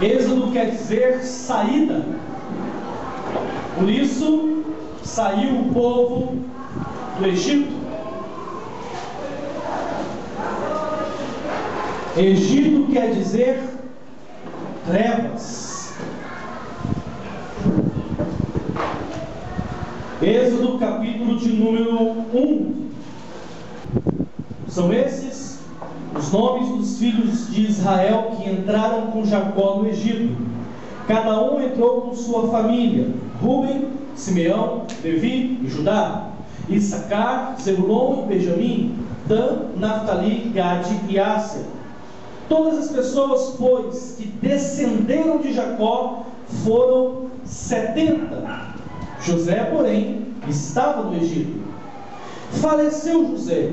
Êxodo quer dizer saída. Por isso, saiu o povo do Egito. Egito quer dizer trevas. Êxodo capítulo de número 1. São esses os nomes dos filhos de Israel que entraram com Jacó no Egito. Cada um entrou com sua família: Ruben, Simeão, Levi e Judá, Issacar, Zebulon e Benjamim, Dan, Naftali, Gade e Áser. Todas as pessoas, pois, que descenderam de Jacó foram 70. José, porém, estava no Egito. Faleceu José,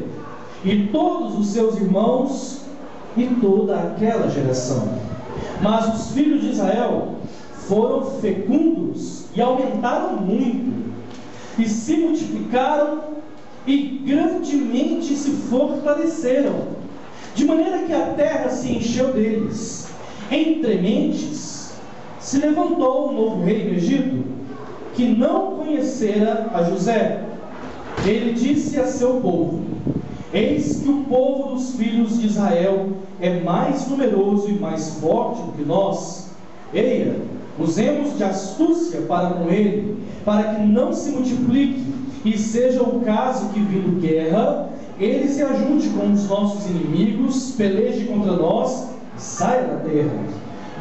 e todos os seus irmãos, e toda aquela geração. Mas os filhos de Israel foram fecundos e aumentaram muito, e se multiplicaram e grandemente se fortaleceram, de maneira que a terra se encheu deles. Entre mentes se levantou um novo rei do Egito, que não conhecera a José. Ele disse a seu povo: eis que o povo dos filhos de Israel é mais numeroso e mais forte do que nós. Eia, usemos de astúcia para com ele, para que não se multiplique, e seja o caso que, vindo guerra, ele se ajunte com os nossos inimigos, peleje contra nós e saia da terra.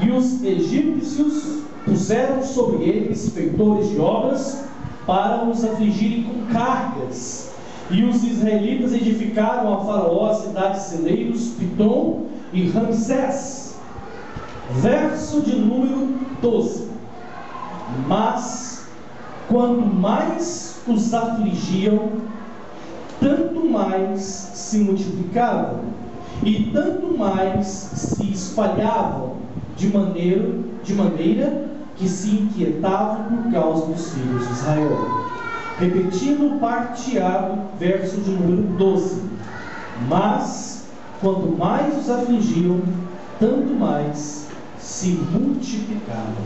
E os egípcios puseram sobre eles feitores de obras para os afligirem com cargas. E os israelitas edificaram a Faraó as cidades celeiros, Pitom e Ramsés. Verso de número 12. Mas, quanto mais os afligiam, tanto mais se multiplicavam, e tanto mais se espalhavam, de maneira que se inquietavam por causa dos filhos de Israel. Repetindo o parteado, verso de número 12. Mas, quanto mais os afligiam, tanto mais se multiplicavam.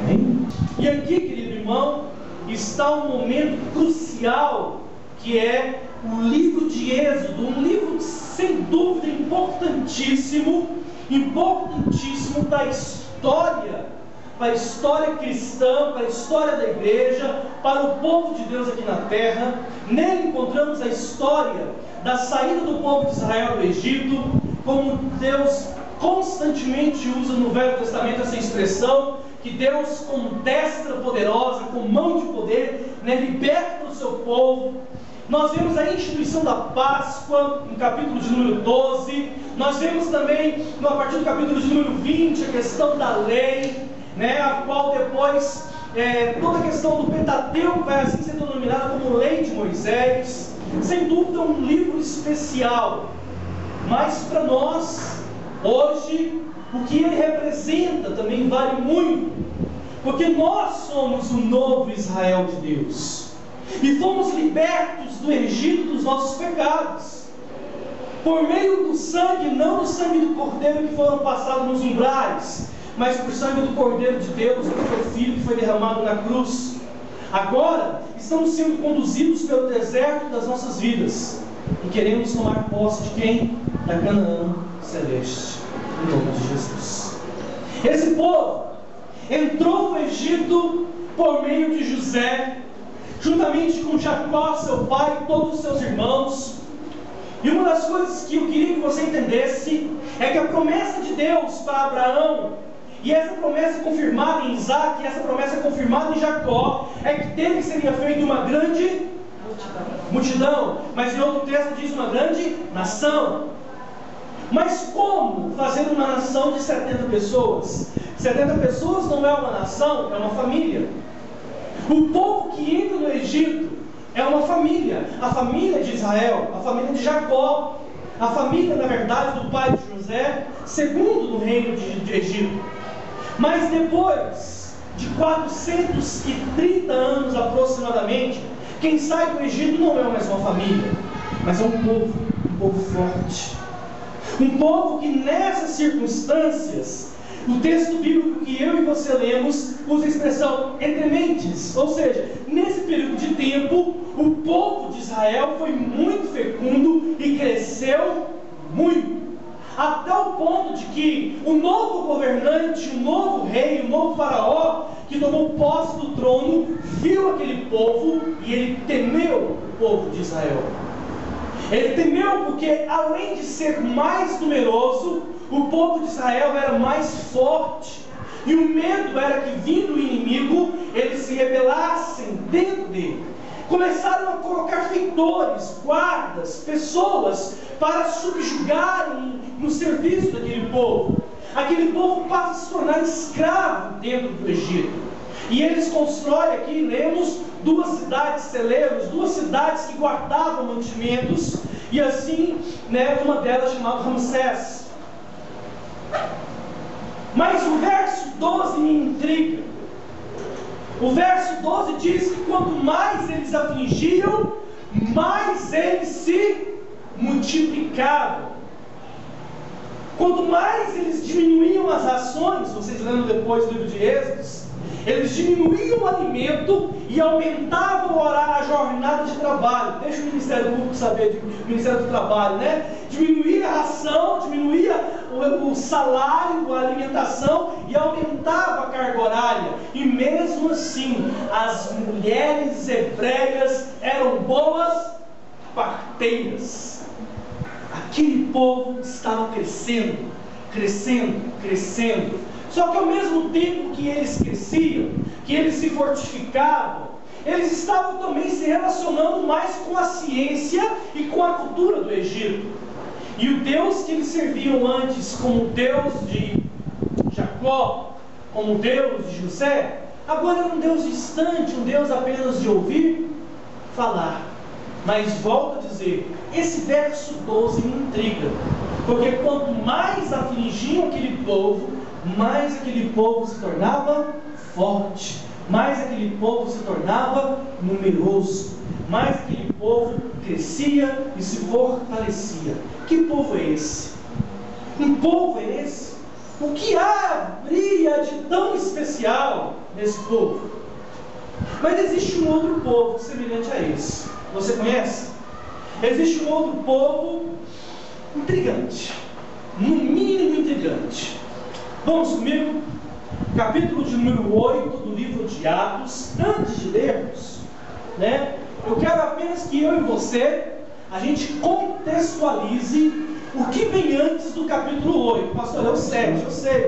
Amém? E aqui, querido irmão, está um momento crucial, que é o livro de Êxodo, um livro sem dúvida importantíssimo da história, para a história cristã, para a história da igreja, para o povo de Deus aqui na terra. Nele encontramos a história da saída do povo de Israel do Egito, como Deus constantemente usa no Velho Testamento essa expressão, que Deus, com destra poderosa, com mão de poder, liberta o seu povo. Nós vemos a instituição da Páscoa, no capítulo de número 12. Nós vemos também, a partir do capítulo de número 20, a questão da lei, a qual depois, toda a questão do Pentateuco vai assim ser denominada como lei de Moisés. Sem dúvida um livro especial, mas para nós, hoje, o que ele representa também vale muito, porque nós somos o novo Israel de Deus, e fomos libertos do Egito dos nossos pecados, por meio do sangue, não do sangue do Cordeiro que foram passados nos umbrais, mas por sangue do Cordeiro de Deus, do seu Filho que foi derramado na cruz. Agora estamos sendo conduzidos pelo deserto das nossas vidas, e queremos tomar posse de quem? Da Canaã celeste, em nome de Jesus. Esse povo entrou no Egito por meio de José, juntamente com Jacó, seu pai, e todos os seus irmãos. E uma das coisas que eu queria que você entendesse é que a promessa de Deus para Abraão, e essa promessa confirmada em Isaac, e essa promessa confirmada em Jacó, é que dele seria feita uma grande multidão, mas em outro texto diz uma grande nação. Mas como fazer uma nação de 70 pessoas? 70 pessoas não é uma nação, é uma família. O povo que entra no Egito é uma família, a família de Israel, a família de Jacó, a família, na verdade, do pai de José, segundo no reino de Egito. Mas depois de 430 anos aproximadamente, quem sai do Egito não é mais uma família, mas é um povo forte. Um povo que nessas circunstâncias O texto bíblico que eu e você lemos usa a expressão entre mentes, ou seja, nesse período de tempo, o povo de Israel foi muito fecundo e cresceu muito, até o ponto de que o novo governante, o novo rei, o novo faraó, que tomou posse do trono, viu aquele povo e ele temeu o povo de Israel. Ele temeu porque, além de ser mais numeroso, o povo de Israel era mais forte, e o medo era que, vindo o inimigo, eles se rebelassem dentro dele. Começaram a colocar feitores, guardas, pessoas para subjugarem no serviço daquele povo. Aquele povo passa a se tornar escravo dentro do Egito. E eles constroem aqui, lemos, 2 cidades celeiros, 2 cidades que guardavam mantimentos, e assim, uma delas chamada Ramsés. Mas o verso 12 me intriga. O verso 12 diz que quanto mais eles afligiam, mais eles se multiplicavam. Quanto mais eles diminuíam as rações, vocês lendo depois do livro de Êxodos, eles diminuíam o alimento e aumentavam a jornada de trabalho. Deixa o Ministério Público saber, o Ministério do Trabalho, diminuía a ração, diminuía o salário, a alimentação, e aumentava a carga horária. E mesmo assim, as mulheres hebreias eram boas parteiras. Aquele povo estava crescendo, crescendo, crescendo. Só que ao mesmo tempo que eles cresciam, que eles se fortificavam, eles estavam também se relacionando mais com a ciência e com a cultura do Egito. E o Deus que eles serviam antes como o Deus de Jacó, como o Deus de José, agora era um Deus distante, um Deus apenas de ouvir falar. Mas volto a dizer, esse verso 12 me intriga, porque quanto mais afligiam aquele povo, mais aquele povo se tornava forte, mais aquele povo se tornava numeroso, mais aquele povo crescia e se fortalecia. Que povo é esse? Um povo é esse? O que haveria de tão especial nesse povo? Mas existe um outro povo semelhante a esse. Você conhece? Existe um outro povo intrigante, no mínimo intrigante. Vamos comigo? Capítulo de número 8 do livro de Atos. Antes de lermos, eu quero apenas que eu e você, a gente contextualize o que vem antes do capítulo 8. Pastor, eu sei,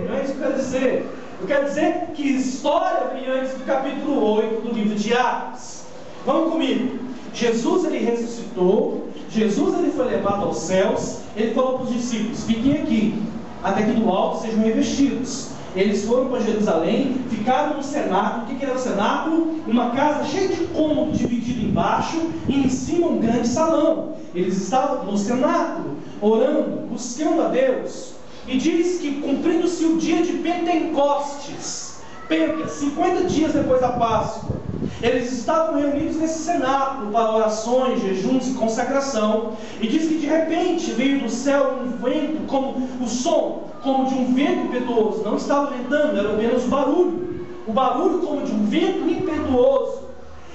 não é isso que eu quero dizer. Eu quero dizer que história vem antes do capítulo 8 do livro de Atos. Vamos comigo. Jesus, ele ressuscitou, Jesus, ele foi levado aos céus, ele falou para os discípulos: fiquem aqui, até que do alto sejam revestidos. Eles foram para Jerusalém, ficaram no cenáculo. O que era o cenáculo? Uma casa cheia de cômodos, dividida embaixo e em cima um grande salão. Eles estavam no cenáculo, orando, buscando a Deus. E diz que, cumprindo-se o dia de Pentecostes, 50 dias depois da Páscoa, eles estavam reunidos nesse cenáculo para orações, jejuns e consagração. E diz que de repente veio do céu um vento, como o som, como de um vento impetuoso. Não estava ventando, era apenas o barulho. O barulho como de um vento impetuoso.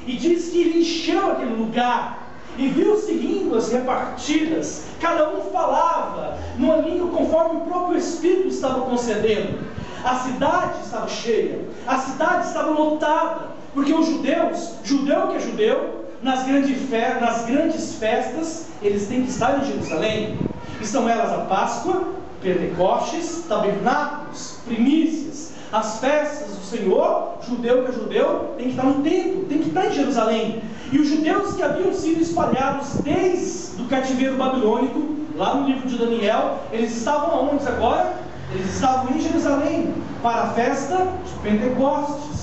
E diz que ele encheu aquele lugar. E viu-se línguas repartidas. Cada um falava numa língua conforme o próprio Espírito estava concedendo. A cidade estava cheia. A cidade estava lotada. Porque os judeus, judeu que é judeu, nas grandes festas, eles têm que estar em Jerusalém. E são elas a Páscoa, Pentecostes, tabernáculos, primícias, as festas do Senhor. Judeu que é judeu tem que estar no templo, tem que estar em Jerusalém. E os judeus que haviam sido espalhados desde o cativeiro babilônico, lá no livro de Daniel, eles estavam aonde agora? Eles estavam em Jerusalém para a festa de Pentecostes.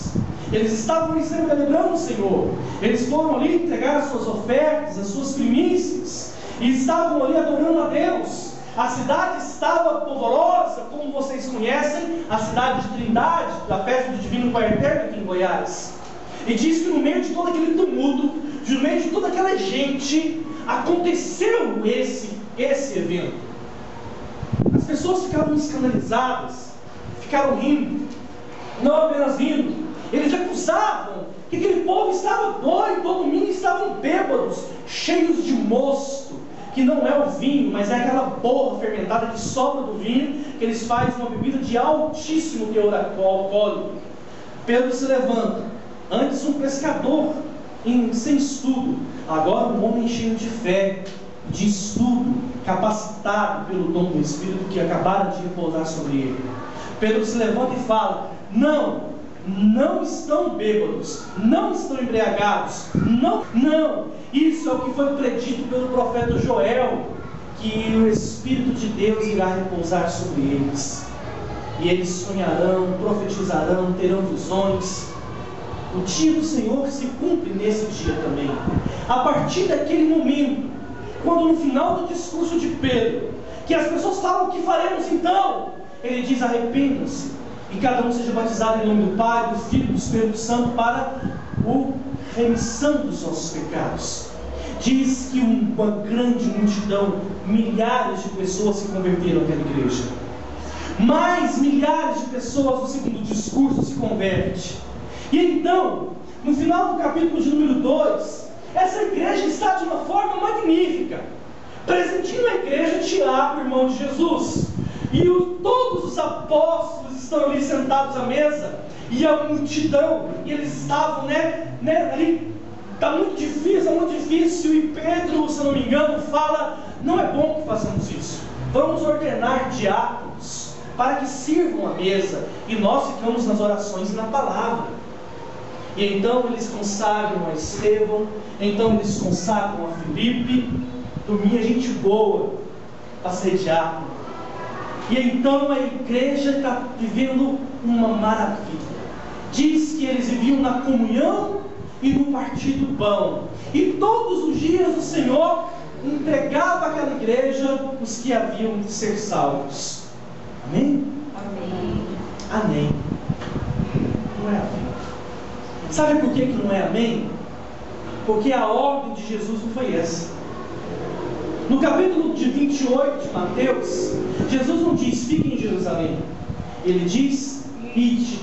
Eles estavam ali celebrando o Senhor. Eles foram ali entregar as suas ofertas, as suas primícias, e estavam ali adorando a Deus. A cidade estava polvorosa, como vocês conhecem, a cidade de Trindade, da festa do Divino Pai Eterno aqui em Goiás. E diz que no meio de todo aquele tumulto, no meio de toda aquela gente, aconteceu esse evento. As pessoas ficavam escandalizadas, ficaram rindo. Não apenas rindo, eles acusavam que aquele povo estava doido, todo domingo estavam bêbados, cheios de mosto, que não é o vinho, mas é aquela borra fermentada que sobra do vinho, que eles fazem uma bebida de altíssimo teor alcoólico. Pedro se levanta, antes um pescador sem estudo, agora um homem cheio de fé, de estudo, capacitado pelo dom do Espírito que acabaram de repousar sobre ele. Pedro se levanta e fala: não estão bêbados, não estão embriagados, não, isso é o que foi predito pelo profeta Joel, que o Espírito de Deus irá repousar sobre eles, e eles sonharão, profetizarão, terão visões. O dia do Senhor se cumpre nesse dia também. A partir daquele momento, quando no final do discurso de Pedro, que as pessoas falam: o que faremos então? Ele diz: arrependam-se, e cada um seja batizado em nome do Pai, do Filho e do Espírito Santo, para a remissão dos nossos pecados. Diz que uma grande multidão, milhares de pessoas se converteram àquela igreja. Mais milhares de pessoas no segundo discurso se convertem. E então, no final do capítulo de número 2, essa igreja está de uma forma magnífica. Presentinho a igreja, Tiago, irmão de Jesus. E todos os apóstolos estão ali sentados à mesa, e a multidão, e eles estavam ali. Está muito difícil, e Pedro, se não me engano, fala: não é bom que façamos isso, vamos ordenar diáconos para que sirvam a mesa, e nós ficamos nas orações e na palavra. E então eles consagram a Estevão, então eles consagram a Filipe, turminha gente boa para ser diácono. E então a igreja está vivendo uma maravilha. Diz que eles viviam na comunhão e no partir do pão, e todos os dias o Senhor entregava àquela igreja os que haviam de ser salvos. Amém? Amém. Amém. Não é amém. Sabe por que não é amém? Porque a ordem de Jesus não foi essa. No capítulo de 28 de Mateus, Jesus não diz: fiquem em Jerusalém. Ele diz: ide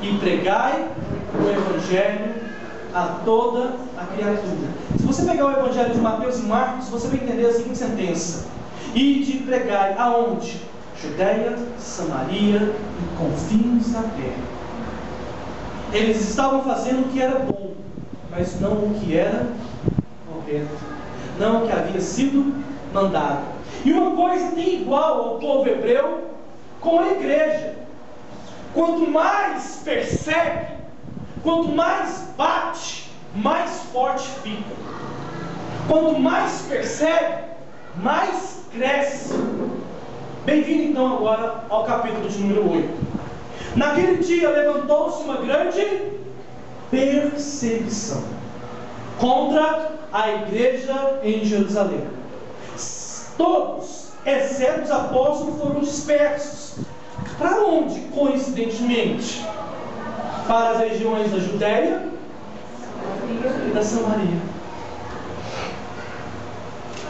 e pregai o Evangelho a toda a criatura. Se você pegar o Evangelho de Mateus e Marcos, você vai entender a seguinte sentença: ide e pregai aonde? Judeia, Samaria e confins da terra. Eles estavam fazendo o que era bom, mas não o que era correto, não o que havia sido mandado. E uma coisa tem igual ao povo hebreu com a igreja: quanto mais persegue, quanto mais bate, mais forte fica. Quanto mais persegue, mais cresce. Bem-vindo então agora ao capítulo de número 8. Naquele dia levantou-se uma grande perseguição contra a igreja em Jerusalém. Todos, exceto os apóstolos, foram dispersos. Para onde, coincidentemente? Para as regiões da Judéia e da Samaria.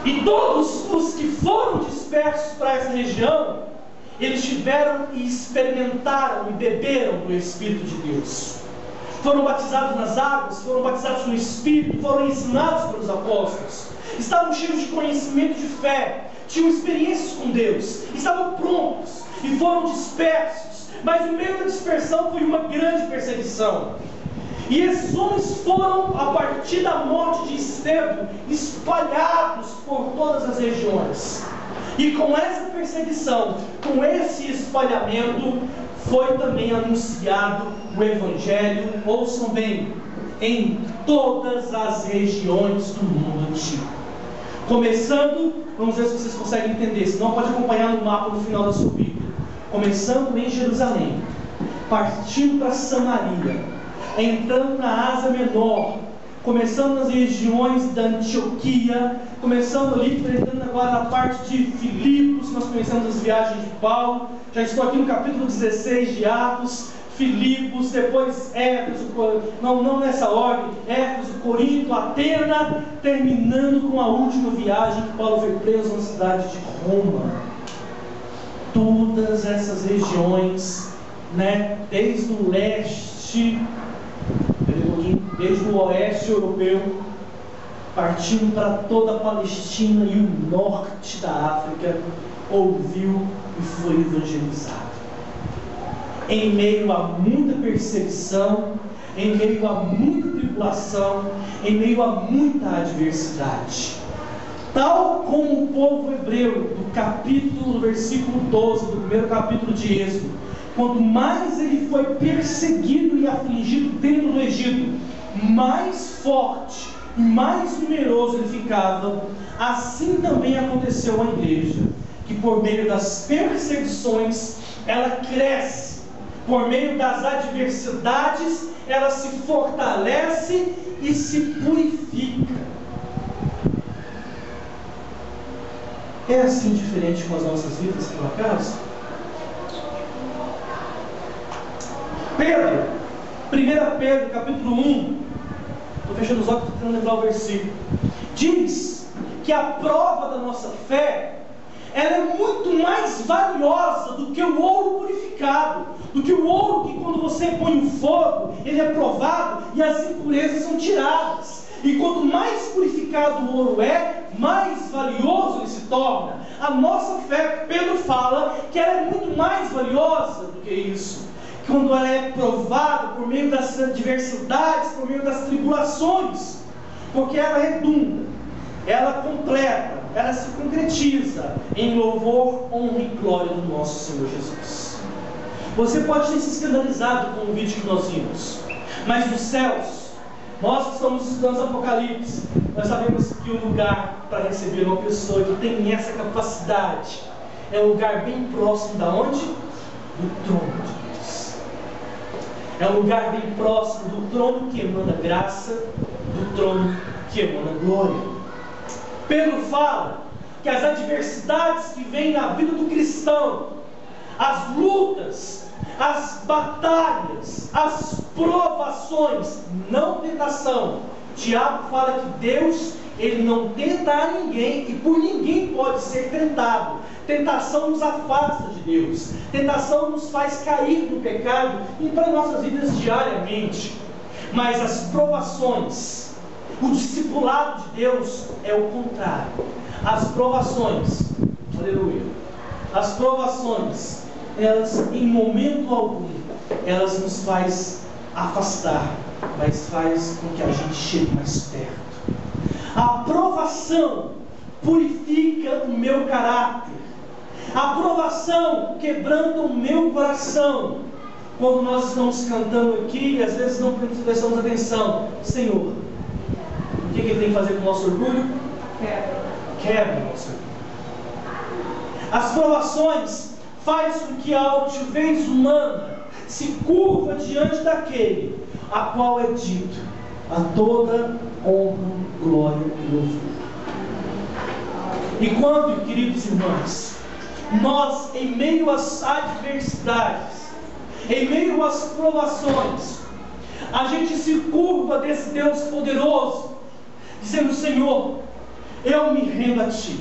E todos os que foram dispersos para essa região, eles tiveram e experimentaram e beberam do Espírito de Deus. Foram batizados nas águas, foram batizados no Espírito, foram ensinados pelos apóstolos. Estavam cheios de conhecimento, de fé, tinham experiências com Deus, estavam prontos e foram dispersos. Mas no meio da dispersão foi uma grande perseguição. E esses homens foram, a partir da morte de Estevão, espalhados por todas as regiões. E com essa perseguição, com esse espalhamento, foi também anunciado o Evangelho, ouçam bem, em todas as regiões do mundo antigo. Começando, vamos ver se vocês conseguem entender, senão pode acompanhar no mapa no final da sua Bíblia. Começando em Jerusalém, partindo para Samaria, entrando na Ásia Menor, começando nas regiões da Antioquia, começando ali, entrando agora na parte de Filipos, nós conhecemos as viagens de Paulo. Já estou aqui no capítulo 16 de Atos. Filipos, depois Éfeso, não nessa ordem, Éfeso, Corinto, Atena, terminando com a última viagem que Paulo foi preso na cidade de Roma. todas essas regiões, né, desde o leste, desde o oeste europeu, partindo para toda a Palestina e o norte da África, ouviu e foi evangelizado. Em meio a muita perseguição, em meio a muita tribulação, em meio a muita adversidade. Tal como o povo hebreu, do versículo 12, do primeiro capítulo de Êxodo, quanto mais ele foi perseguido e afligido dentro do Egito, mais forte e mais numeroso ele ficava. Assim também aconteceu à igreja, que por meio das perseguições ela cresce, por meio das adversidades ela se fortalece e se purifica. É assim diferente com as nossas vidas, por acaso? Pedro, 1 Pedro, capítulo 1, estou fechando os olhos, estou tentando lembrar o versículo, diz que a prova da nossa fé, ela é muito mais valiosa do que o ouro purificado, do que o ouro que quando você põe no fogo, ele é provado e as impurezas são tiradas. E quanto mais purificado o ouro é, mais valioso ele se torna. A nossa fé, Pedro fala que ela é muito mais valiosa do que isso. Quando ela é provada por meio das adversidades, por meio das tribulações, porque ela redunda, ela completa, ela se concretiza em louvor, honra e glória do nosso Senhor Jesus. Você pode ter se escandalizado com o vídeo que nós vimos, mas nos céus, nós que estamos estudando Apocalipse, nós sabemos que o lugar para receber uma pessoa que tem essa capacidade é um lugar bem próximo da onde? Do trono de Deus. É um lugar bem próximo do trono que emana graça, do trono que emana glória. Pedro fala que as adversidades que vêm na vida do cristão, as lutas, as batalhas, as provações, não tentação. O diabo fala que Deus, ele não tenta a ninguém e por ninguém pode ser tentado. Tentação nos afasta de Deus, tentação nos faz cair no pecado e para nossas vidas diariamente. Mas as provações, o discipulado de Deus é o contrário. As provações, aleluia, as provações, elas em momento algum, elas nos faz afastar, mas faz com que a gente chegue mais perto. A provação purifica o meu caráter. A provação quebranta o meu coração. Quando nós estamos cantando aqui, às vezes não prestamos atenção. Senhor, o que ele tem que fazer com o nosso orgulho? Quebra o nosso orgulho. As provações faz com que a altivez humana se curva diante daquele a qual é dito a toda honra, glória e louvor. E quando, queridos irmãos, nós em meio às adversidades, em meio às provações, a gente se curva desse Deus poderoso, dizendo: Senhor, eu me rendo a Ti,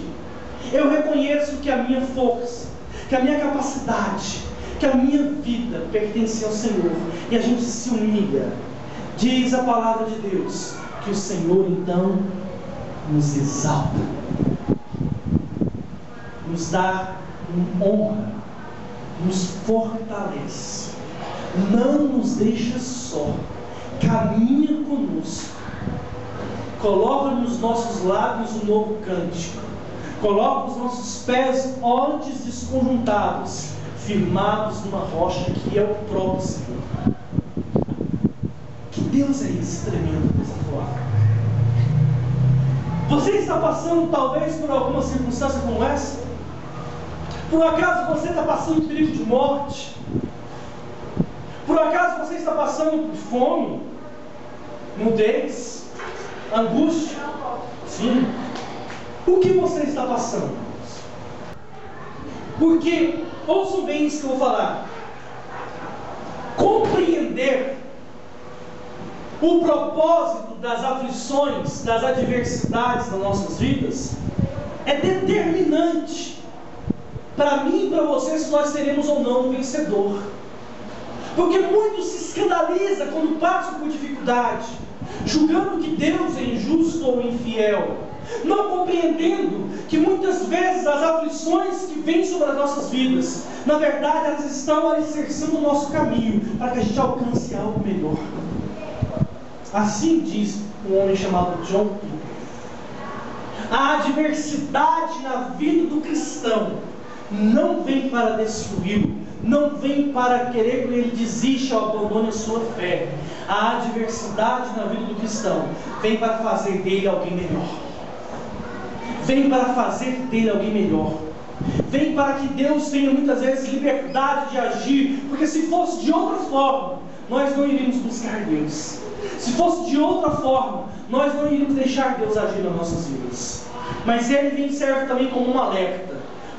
eu reconheço que a minha força, que a minha capacidade, que a minha vida pertence ao Senhor, e a gente se humilha. Diz a palavra de Deus que o Senhor então nos exalta, nos dá honra, nos fortalece, não nos deixa só, caminha conosco, coloca nos nossos lábios um novo cântico, coloca os nossos pés ondes desconjuntados, firmados numa rocha que é o próprio Senhor. Que Deus é esse tremendo dessa forma? Você está passando talvez por alguma circunstância como essa? Por acaso você está passando perigo de morte? Por acaso você está passando por fome, nudez, angústia? Sim. O que você está passando? Porque, ouçam bem isso que eu vou falar, compreender o propósito das aflições, das adversidades das nossas vidas, é determinante para mim e para você, se nós seremos ou não um vencedor. Porque muitos se escandalizam quando passam por dificuldade, julgando que Deus é injusto ou infiel, não compreendendo que muitas vezes as aflições que vêm sobre as nossas vidas, na verdade elas estão alicerçando o nosso caminho, para que a gente alcance algo melhor. Assim diz um homem chamado John Piper: a adversidade na vida do cristão não vem para destruí-lo, não vem para querer que ele desista ou abandone a sua fé. A adversidade na vida do cristão vem para fazer dele alguém melhor. Vem para fazer dele alguém melhor. Vem para que Deus tenha muitas vezes liberdade de agir, porque se fosse de outra forma, nós não iríamos buscar Deus. Se fosse de outra forma, nós não iríamos deixar Deus agir nas nossas vidas. Mas Ele vem serve também como um alerta,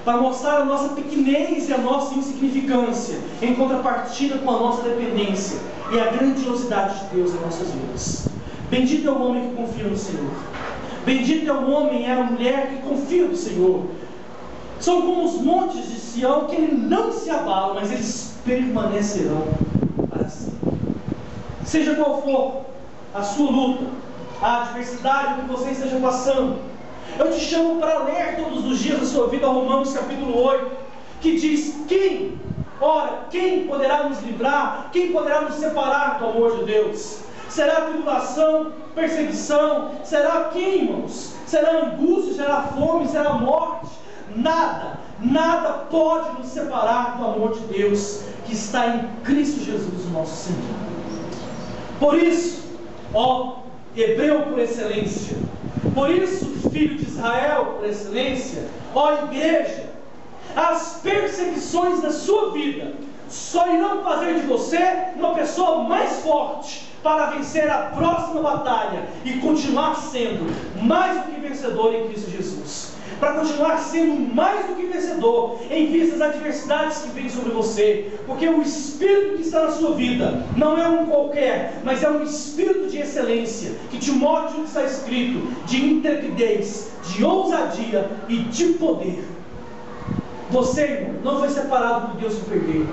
para mostrar a nossa pequenez e a nossa insignificância, em contrapartida com a nossa dependência e a grandiosidade de Deus em nossas vidas. Bendito é o homem que confia no Senhor. Bendito é o homem e a mulher que confia no Senhor. São como os montes de Sião, que ele não se abala, mas eles permanecerão para sempre. Seja qual for a sua luta, a adversidade que você esteja passando, eu te chamo para ler todos os dias da sua vida Romanos capítulo 8, que diz: quem poderá nos livrar? Quem poderá nos separar do amor de Deus? Será tribulação, perseguição? Será quem, irmãos? Será angústia? Será fome? Será morte? Nada pode nos separar do amor de Deus que está em Cristo Jesus, nosso Senhor. Por isso, ó hebreu por excelência, por isso, filho de Israel por excelência, ó igreja, as perseguições da sua vida só irão fazer de você uma pessoa mais forte para vencer a próxima batalha e continuar sendo mais do que vencedor em Cristo Jesus. Para continuar sendo mais do que vencedor em vista das adversidades que vêm sobre você, porque o Espírito que está na sua vida não é um qualquer, mas é um Espírito de excelência, que te mostra o que está escrito, de intrepidez, de ousadia e de poder. Você, irmão, não foi separado por Deus para perder.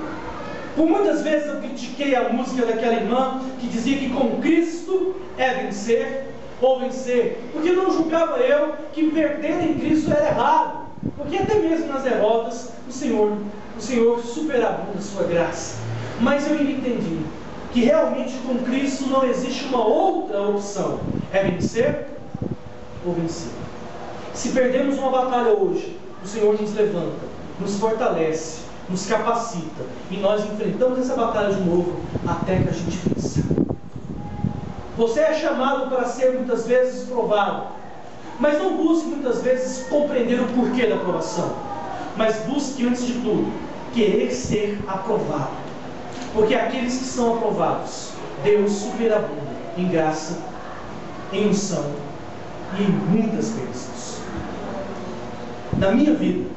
Por muitas vezes eu critiquei a música daquela irmã que dizia que com Cristo é vencer ou vencer, porque não julgava eu que perder em Cristo era errado, porque até mesmo nas derrotas o Senhor superabunda a sua graça. Mas eu entendi que realmente com Cristo não existe uma outra opção: é vencer ou vencer. Se perdemos uma batalha hoje, o Senhor nos levanta, nos fortalece, nos capacita, e nós enfrentamos essa batalha de novo até que a gente vença. Você é chamado para ser muitas vezes provado, mas não busque muitas vezes compreender o porquê da provação, mas busque antes de tudo querer ser aprovado, porque aqueles que são aprovados, Deus superabunda em graça, em unção e em muitas bênçãos. Na minha vida,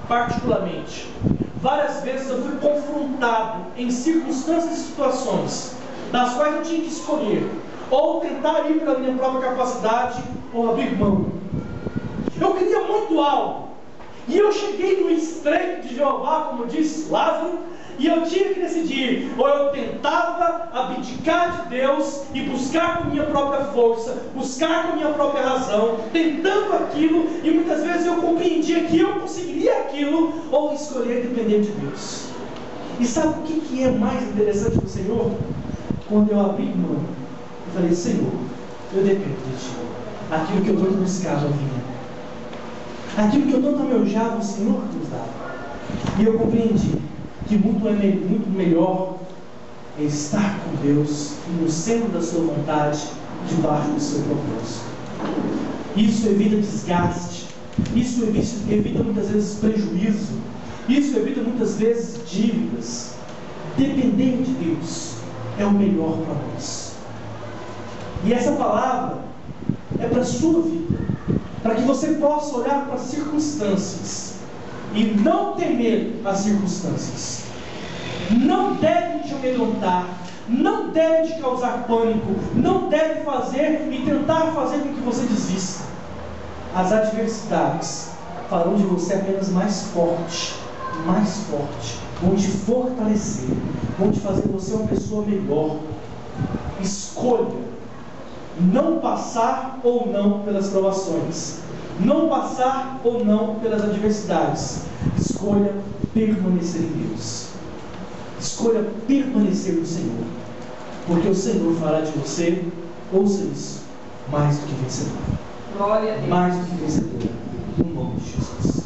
particularmente, várias vezes eu fui confrontado em circunstâncias e situações das quais eu tinha que escolher ou tentar ir pela minha própria capacidade ou abrir mão. Eu queria muito algo e eu cheguei no estreito de Jeová, como disse Lázaro, e eu tinha que decidir: ou eu tentava abdicar de Deus e buscar com minha própria força, buscar com minha própria razão, tentando aquilo, e muitas vezes eu compreendia que eu conseguiria aquilo, ou escolher depender de Deus. E sabe o que é mais interessante do Senhor? Quando eu abri mão, eu falei: Senhor, eu dependo de Ti. Aquilo que eu tanto buscava vinha, aquilo que eu tanto almejava, o Senhor nos dava. E eu compreendi que muito melhor é estar com Deus no centro da sua vontade, debaixo do seu propósito. Isso evita desgaste, isso evita muitas vezes prejuízo, isso evita muitas vezes dívidas. Depender de Deus é o melhor para nós. E essa palavra é para a sua vida, para que você possa olhar para as circunstâncias e não temer as circunstâncias. Não deve te amedrontar, não deve te causar pânico, não deve fazer e tentar fazer com que você desista. As adversidades farão de você apenas mais forte mais forte, vão te fortalecer, vão te fazer você uma pessoa melhor. Escolha não passar ou não pelas provações, não passar ou não pelas adversidades. Escolha permanecer em Deus. Escolha permanecer no Senhor, porque o Senhor fará de você, ouça isso, mais do que vencedor. Glória a Deus. Mais do que vencedor, no nome de Jesus.